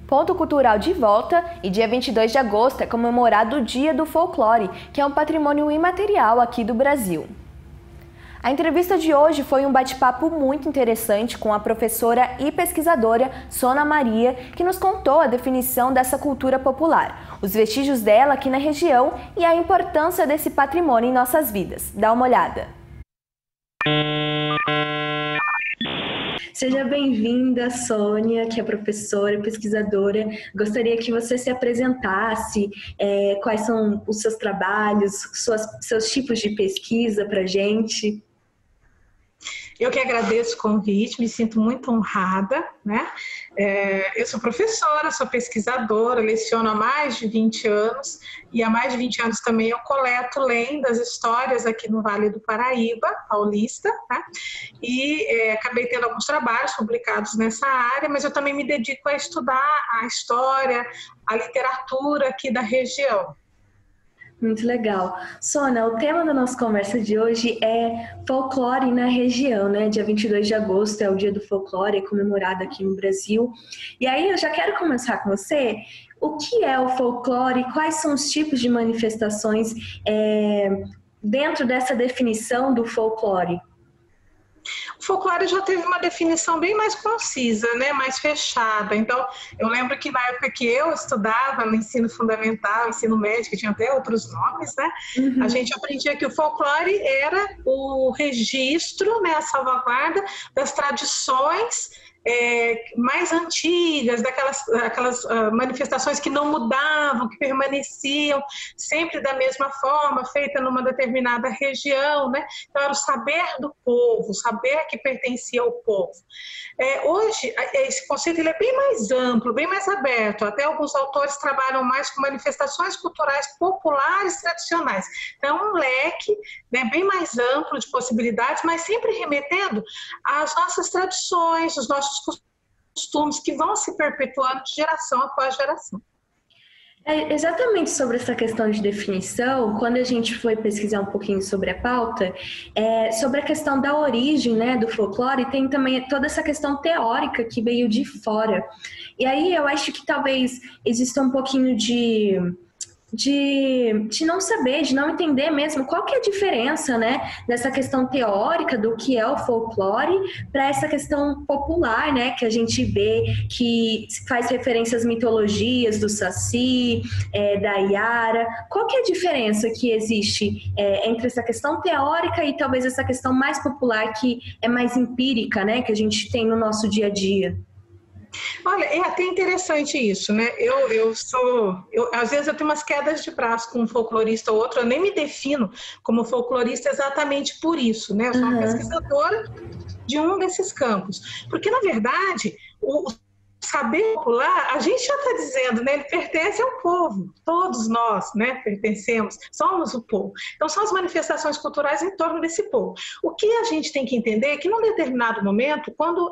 Ponto Cultural de volta e dia 22 de agosto é comemorado o Dia do Folclore, que é um patrimônio imaterial aqui do Brasil. A entrevista de hoje foi um bate-papo muito interessante com a professora e pesquisadora Sona Maria, que nos contou a definição dessa cultura popular, os vestígios dela aqui na região e a importância desse patrimônio em nossas vidas. Dá uma olhada. Seja bem-vinda, Sônia, que é professora e pesquisadora. Gostaria que você se apresentasse, quais são os seus trabalhos, seus tipos de pesquisa para a gente. Eu que agradeço o convite, me sinto muito honrada, né? Eu sou professora, sou pesquisadora, leciono há mais de 20 anos e há mais de 20 anos também eu coleto lendas, histórias aqui no Vale do Paraíba, paulista, né? E acabei tendo alguns trabalhos publicados nessa área, mas eu também me dedico a estudar a história, a literatura aqui da região. Muito legal. Sônia, o tema da nossa conversa de hoje é folclore na região, né? Dia 22 de agosto é o Dia do Folclore, é comemorado aqui no Brasil. E aí eu já quero começar com você. O que é o folclore? Quais são os tipos de manifestações dentro dessa definição do folclore? O folclore já teve uma definição bem mais concisa, né? Mais fechada. Então, eu lembro que na época que eu estudava no ensino fundamental, ensino médio, que tinha até outros nomes, né? Uhum. A gente aprendia que o folclore era o registro, né? A salvaguarda das tradições mais antigas, aquelas manifestações que não mudavam, que permaneciam sempre da mesma forma, feita numa determinada região, né? Então era o saber do povo, o saber que pertencia ao povo. Hoje, esse conceito ele é bem mais amplo, bem mais aberto, até alguns autores trabalham mais com manifestações culturais populares tradicionais. Então é um leque, né, bem mais amplo de possibilidades, mas sempre remetendo às nossas tradições, os nossos costumes que vão se perpetuando de geração após geração. Exatamente sobre essa questão de definição, quando a gente foi pesquisar um pouquinho sobre a pauta, sobre a questão da origem, né, do folclore, tem também toda essa questão teórica que veio de fora. E aí eu acho que talvez exista um pouquinho de não saber, de não entender mesmo qual que é a diferença, né, dessa questão teórica do que é o folclore para essa questão popular, né, que a gente vê que faz referência às mitologias do Saci, da Iara. Qual que é a diferença que existe entre essa questão teórica e talvez essa questão mais popular que é mais empírica, né, que a gente tem no nosso dia a dia? Olha, é até interessante isso, né? Às vezes eu tenho umas quedas de braço com um folclorista ou outro, eu nem me defino como folclorista exatamente por isso, né? Eu sou uma pesquisadora de um desses campos. Porque, na verdade, o saber popular, a gente já está dizendo, né? Ele pertence ao povo. Todos nós, né, pertencemos, somos o povo. Então, são as manifestações culturais em torno desse povo. O que a gente tem que entender é que, num determinado momento, quando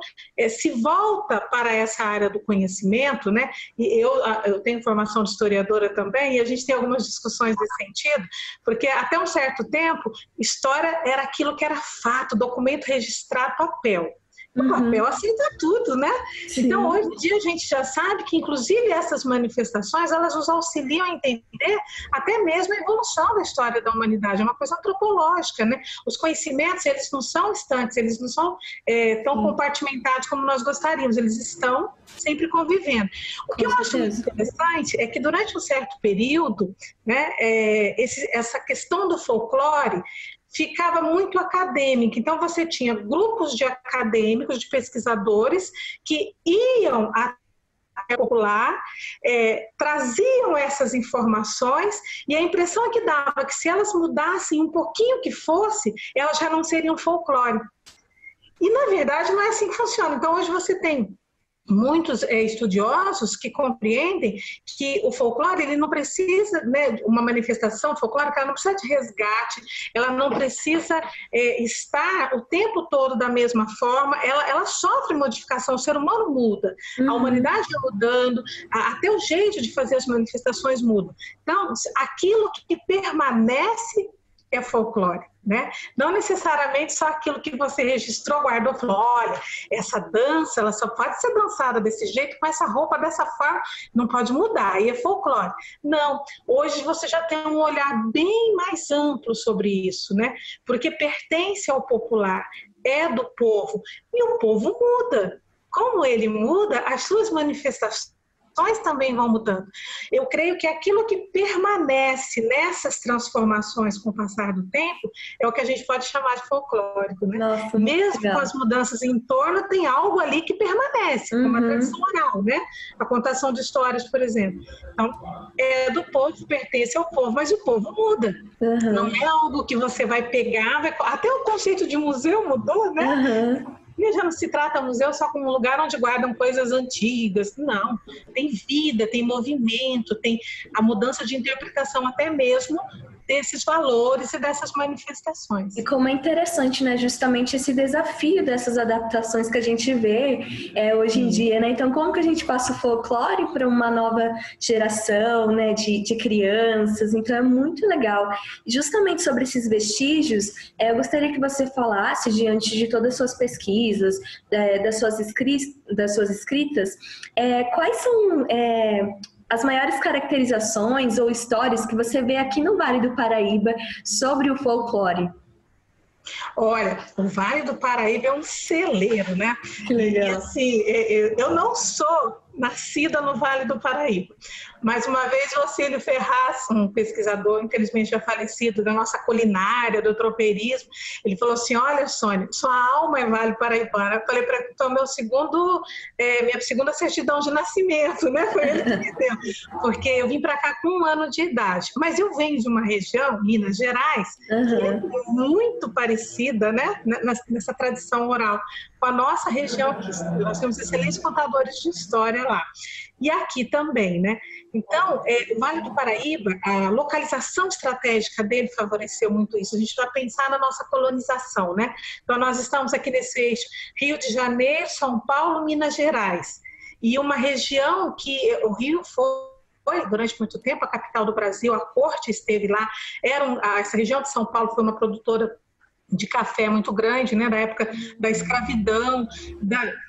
se volta para essa área do conhecimento, né? E eu tenho formação de historiadora também, e a gente tem algumas discussões nesse sentido, porque até um certo tempo, história era aquilo que era fato, documento registrado, papel. O papel aceita tudo, né? Sim. Então, hoje em dia, a gente já sabe que, inclusive, essas manifestações, elas nos auxiliam a entender até mesmo a evolução da história da humanidade. É uma coisa antropológica, né? Os conhecimentos, eles não são estanques, eles não são tão compartimentados como nós gostaríamos, eles estão sempre convivendo. O que eu acho muito interessante é que, durante um certo período, né, essa questão do folclore ficava muito acadêmica. Então, você tinha grupos de acadêmicos, de pesquisadores, que iam à popular, traziam essas informações, e a impressão que dava é que se elas mudassem um pouquinho que fosse, elas já não seriam folclore. E, na verdade, não é assim que funciona. Então, hoje você tem muitos estudiosos que compreendem que o folclore, ele não precisa, né, uma manifestação folclórica, ela não precisa de resgate, ela não precisa estar o tempo todo da mesma forma, ela sofre modificação, o ser humano muda, a humanidade vai mudando, até o jeito de fazer as manifestações muda. Então, aquilo que permanece é folclore, né? Não necessariamente só aquilo que você registrou, guardou, falou, olha, essa dança, ela só pode ser dançada desse jeito, com essa roupa, dessa forma, não pode mudar, aí é folclore. Não, hoje você já tem um olhar bem mais amplo sobre isso, né? Porque pertence ao popular, é do povo, e o povo muda. Como ele muda, as suas manifestações também vão mudando. Eu creio que aquilo que permanece nessas transformações com o passar do tempo é o que a gente pode chamar de folclórico, né? Nossa, mesmo com as mudanças em torno, tem algo ali que permanece, como a tradição oral, né? A contação de histórias, por exemplo. Então, é do povo, pertence ao povo, mas o povo muda. Não é algo que você vai pegar, até o conceito de museu mudou, né? E já não se trata museu só como um lugar onde guardam coisas antigas. Não, tem vida, tem movimento, tem a mudança de interpretação até mesmo desses valores e dessas manifestações. E como é interessante, né, justamente esse desafio dessas adaptações que a gente vê hoje em dia, né? Então, como que a gente passa o folclore para uma nova geração, né, de crianças? Então, é muito legal. E justamente sobre esses vestígios, eu gostaria que você falasse, diante de todas as suas pesquisas, das suas escritas, quais são as maiores caracterizações ou histórias que você vê aqui no Vale do Paraíba sobre o folclore? Olha, o Vale do Paraíba é um celeiro, né? Que legal. E assim, eu não sou nascida no Vale do Paraíba, mas uma vez o Ocílio Ferraz, um pesquisador, infelizmente já falecido, da nossa culinária, do tropeirismo, ele falou assim, olha, Sônia, sua alma é Vale Paraibana. Eu falei para ele, então, minha segunda certidão de nascimento, né? Foi ele que me deu, porque eu vim para cá com 1 ano de idade, mas eu venho de uma região, Minas Gerais, que é muito parecida, né? Nessa tradição oral, com a nossa região, que nós temos excelentes contadores de história lá. E aqui também, né? Então, o Vale do Paraíba, a localização estratégica dele favoreceu muito isso. A gente vai pensar na nossa colonização, né? Então, nós estamos aqui nesse eixo Rio de Janeiro, São Paulo, Minas Gerais. E uma região que o Rio foi durante muito tempo a capital do Brasil, a corte esteve lá. Essa região de São Paulo foi uma produtora de café muito grande, né, da época da escravidão,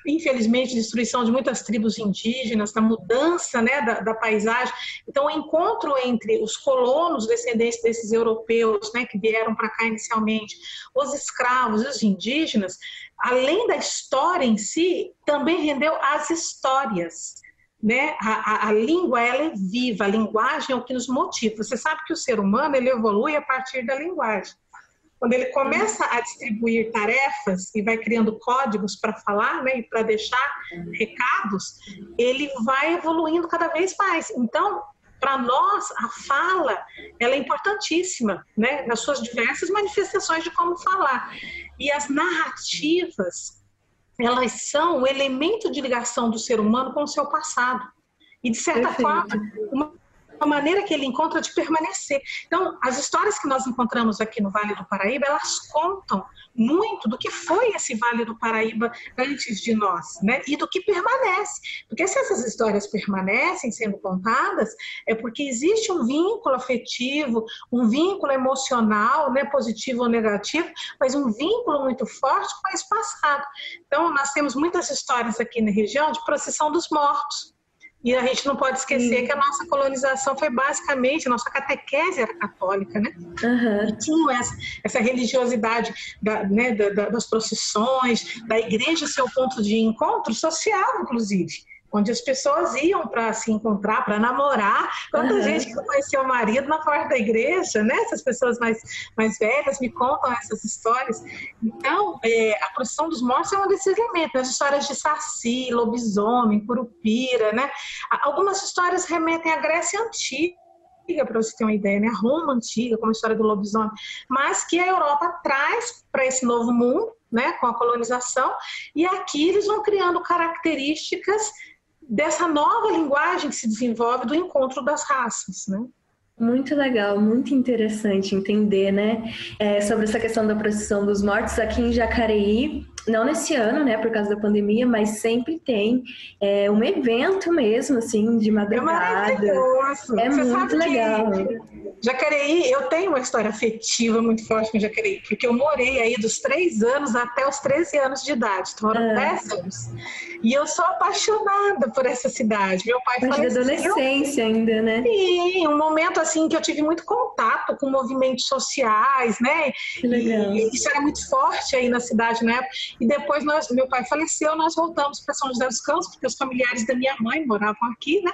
infelizmente, destruição de muitas tribos indígenas, da mudança, né, da paisagem. Então, o encontro entre os colonos descendentes desses europeus, né, que vieram para cá inicialmente, os escravos e os indígenas, além da história em si, também rendeu as histórias. Né? A língua, ela é viva, a linguagem é o que nos motiva. Você sabe que o ser humano, ele evolui a partir da linguagem. Quando ele começa a distribuir tarefas e vai criando códigos para falar, né, e para deixar recados, ele vai evoluindo cada vez mais. Então, para nós, a fala, ela é importantíssima, né, nas suas diversas manifestações de como falar. E as narrativas, elas são o elemento de ligação do ser humano com o seu passado. E, de certa forma, uma maneira que ele encontra de permanecer. Então, as histórias que nós encontramos aqui no Vale do Paraíba, elas contam muito do que foi esse Vale do Paraíba antes de nós, né? E do que permanece. Porque se essas histórias permanecem sendo contadas, é porque existe um vínculo afetivo, um vínculo emocional, né? Positivo ou negativo, mas um vínculo muito forte com esse passado. Então, nós temos muitas histórias aqui na região de procissão dos mortos. E a gente não pode esquecer que a nossa colonização foi basicamente, a nossa catequese era católica, né? E tinha essa religiosidade das procissões, da igreja ser o ponto de encontro social, inclusive, onde as pessoas iam para se encontrar, para namorar. Quanta gente que conheceu o marido na porta da igreja, né? Essas pessoas mais velhas me contam essas histórias. Então, a procissão dos mortos é um desses elementos. As histórias de Saci, lobisomem, curupira, né? Algumas histórias remetem à Grécia Antiga, para você ter uma ideia, né? A Roma Antiga, como a história do lobisomem, mas que a Europa traz para esse novo mundo, né? Com a colonização, e aqui eles vão criando características dessa nova linguagem que se desenvolve do encontro das raças, né? Muito legal, muito interessante entender, né, sobre essa questão da procissão dos mortos aqui em Jacareí. Não nesse ano, né, por causa da pandemia, mas sempre tem um evento mesmo, assim, de madrugada. É maravilhoso. É Você muito legal. Jacareí, eu tenho uma história afetiva muito forte com Jacareí, porque eu morei aí dos 3 anos até os 13 anos de idade, então foram 10 anos. E eu sou apaixonada por essa cidade. Meu pai faleceu. Da adolescência ainda, né? Sim, um momento assim que eu tive muito contato com movimentos sociais, né? Que legal. E isso era muito forte aí na cidade na época. E depois meu pai faleceu, nós voltamos para São José dos Campos, porque os familiares da minha mãe moravam aqui, né?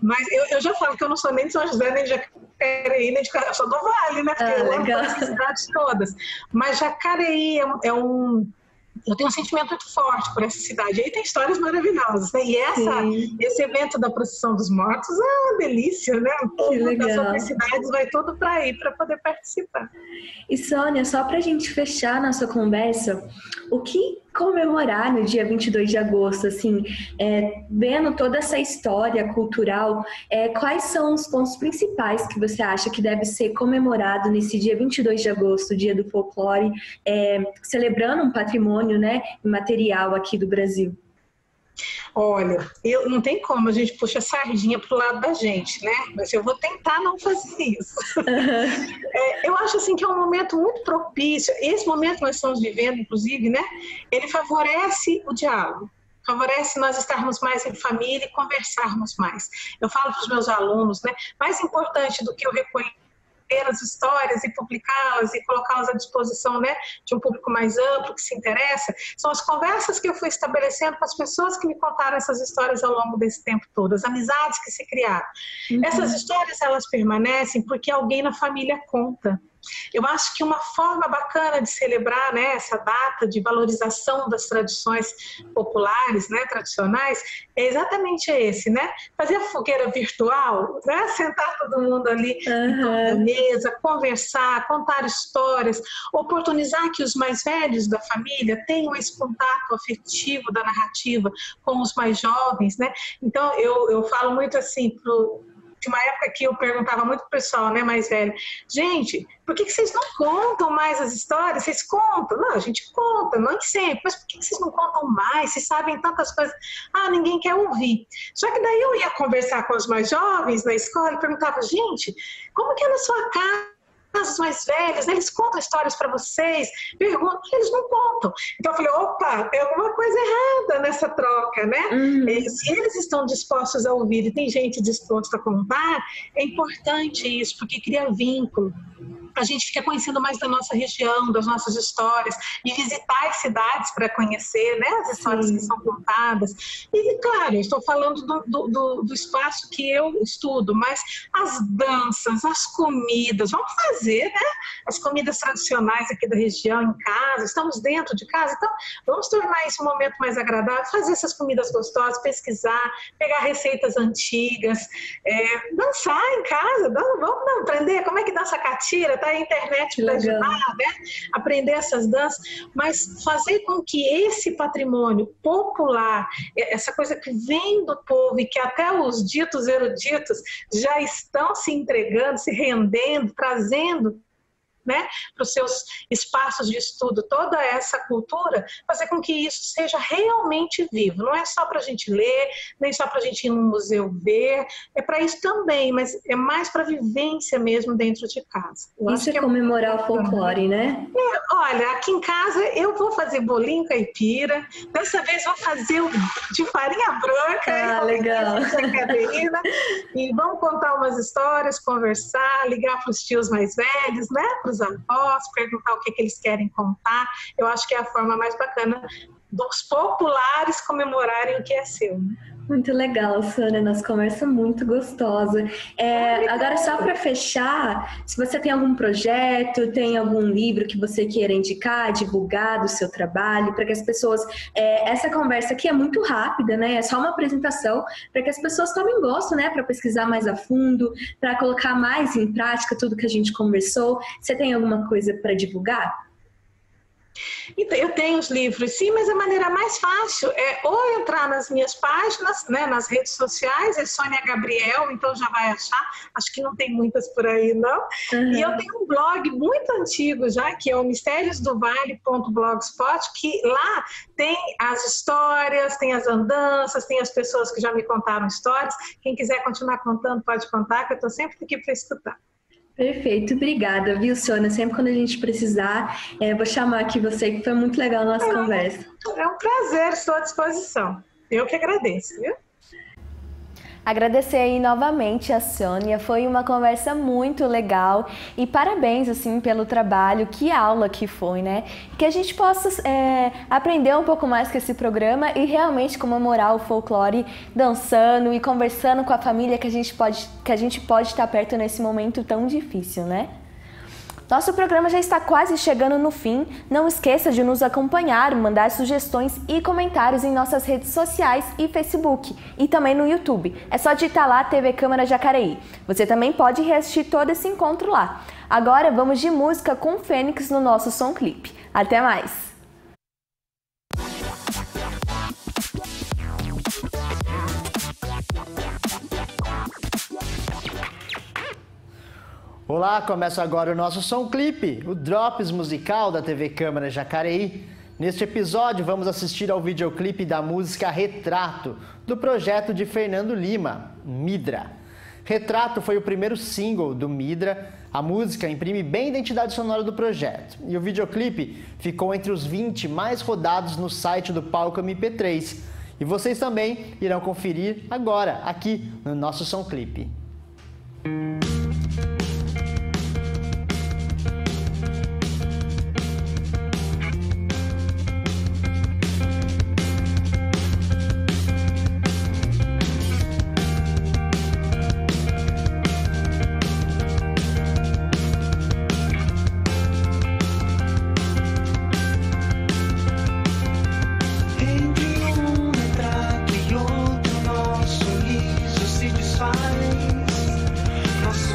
Mas eu já falo que eu não sou nem de São José, nem de Jacareí, nem de Jacareí, eu sou do Vale, né? Porque eu amo as cidades todas. Mas Jacareí eu tenho um sentimento muito forte por essa cidade. Aí tem histórias maravilhosas, né? E esse evento da Procissão dos Mortos é uma delícia, né? O povo das outras cidades vai todo para aí para poder participar. E Sônia, só para a gente fechar nossa conversa, o que comemorar no dia 22 de agosto, assim, vendo toda essa história cultural, quais são os pontos principais que você acha que deve ser comemorado nesse dia 22 de agosto, dia do folclore, celebrando um patrimônio, né, imaterial aqui do Brasil? Olha, não tem como a gente puxa a sardinha para o lado da gente, né? Mas eu vou tentar não fazer isso. Eu acho assim que é um momento muito propício. Esse momento que nós estamos vivendo, inclusive, né? Ele favorece o diálogo. Favorece nós estarmos mais em família e conversarmos mais. Eu falo para os meus alunos, né? Mais importante do que eu recolher as histórias e publicá-las e colocá-las à disposição, né, de um público mais amplo que se interessa, são as conversas que eu fui estabelecendo com as pessoas que me contaram essas histórias ao longo desse tempo todo, as amizades que se criaram. Essas histórias, elas permanecem porque alguém na família conta. Eu acho que uma forma bacana de celebrar, né, essa data de valorização das tradições populares, né, tradicionais, é exatamente esse, né? Fazer a fogueira virtual, né? Sentar todo mundo ali em torno da mesa, conversar, contar histórias, oportunizar que os mais velhos da família tenham esse contato afetivo da narrativa com os mais jovens, né? Então, eu falo muito assim de uma época que eu perguntava muito pro pessoal, né, mais velho, gente, por que vocês não contam mais as histórias? Vocês contam? Não, a gente conta, não sempre, mas por que vocês não contam mais? Vocês sabem tantas coisas. Ah, ninguém quer ouvir. Só que daí eu ia conversar com os mais jovens na escola e perguntava, gente, como que é na sua casa? Os mais velhos, eles contam histórias para vocês, perguntam, eles não contam. Então eu falei, opa, tem alguma coisa errada nessa troca, né? Se eles estão dispostos a ouvir e tem gente disposta a contar, é importante isso, porque cria vínculo. A gente fica conhecendo mais da nossa região, das nossas histórias, e visitar as cidades para conhecer, né, as histórias que são contadas. E, claro, eu estou falando do espaço que eu estudo, mas as danças, as comidas, vamos fazer, né, as comidas tradicionais aqui da região em casa, estamos dentro de casa, então vamos tornar esse momento mais agradável, fazer essas comidas gostosas, pesquisar, pegar receitas antigas, dançar em casa, vamos aprender como é que dança catira, tá? A internet para ajudar, né? Aprender essas danças, mas fazer com que esse patrimônio popular, essa coisa que vem do povo e que até os ditos eruditos já estão se entregando, se rendendo, trazendo, né, para os seus espaços de estudo, toda essa cultura, fazer com que isso seja realmente vivo. Não é só para a gente ler, nem só para a gente ir no museu ver, é para isso também, mas é mais para vivência mesmo dentro de casa. Isso é comemorar o folclore, né? Olha, aqui em casa eu vou fazer bolinho caipira, dessa vez vou fazer de farinha branca. Ah, legal. E vamos contar umas histórias, conversar, ligar para os tios mais velhos, né? Para os avós, perguntar o que eles querem contar. Eu acho que é a forma mais bacana dos populares comemorarem o que é seu. Muito legal, Sônia, nossa conversa muito gostosa. Agora, só para fechar, se você tem algum projeto, tem algum livro que você queira indicar, divulgar do seu trabalho, para que as pessoas... essa conversa aqui é muito rápida, né? É só uma apresentação, para que as pessoas tomem gosto, né? Para pesquisar mais a fundo, para colocar mais em prática tudo que a gente conversou. Você tem alguma coisa para divulgar? Então, eu tenho os livros, sim, mas a maneira mais fácil é ou entrar nas minhas páginas, né, nas redes sociais, é Sônia Gabriel, então já vai achar, acho que não tem muitas por aí, não. E eu tenho um blog muito antigo já, que é o misteriosdovale.blogspot, que lá tem as histórias, tem as andanças, tem as pessoas que já me contaram histórias. Quem quiser continuar contando, pode contar, que eu estou sempre aqui para escutar. Perfeito, obrigada, viu, Sônia? Sempre quando a gente precisar, vou chamar aqui você, que foi muito legal a nossa conversa. É um prazer, estou à disposição. Eu que agradeço, viu? Agradecer aí novamente a Sônia, foi uma conversa muito legal e parabéns assim pelo trabalho, que aula que foi, né? Que a gente possa aprender um pouco mais com esse programa e realmente comemorar o folclore dançando e conversando com a família que a gente pode estar perto nesse momento tão difícil, né? Nosso programa já está quase chegando no fim. Não esqueça de nos acompanhar, mandar sugestões e comentários em nossas redes sociais e Facebook e também no YouTube. É só digitar lá TV Câmara Jacareí. Você também pode reassistir todo esse encontro lá. Agora vamos de música com Fênix no nosso som clipe. Até mais! Olá, começa agora o nosso som clipe, o Drops musical da TV Câmara Jacareí. Neste episódio vamos assistir ao videoclipe da música Retrato, do projeto de Fernando Lima, Midra. Retrato foi o primeiro single do Midra. A música imprime bem a identidade sonora do projeto. E o videoclipe ficou entre os 20 mais rodados no site do Palco MP3. E vocês também irão conferir agora, aqui no nosso som clipe. Nosso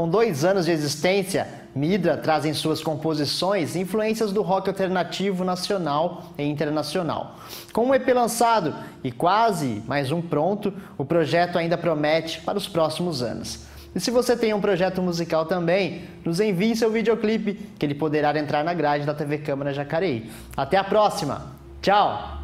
Com 2 anos de existência, Midra traz em suas composições influências do rock alternativo nacional e internacional. Com um EP lançado e quase mais um pronto, o projeto ainda promete para os próximos anos. E se você tem um projeto musical também, nos envie seu videoclipe, que ele poderá entrar na grade da TV Câmara Jacareí. Até a próxima! Tchau!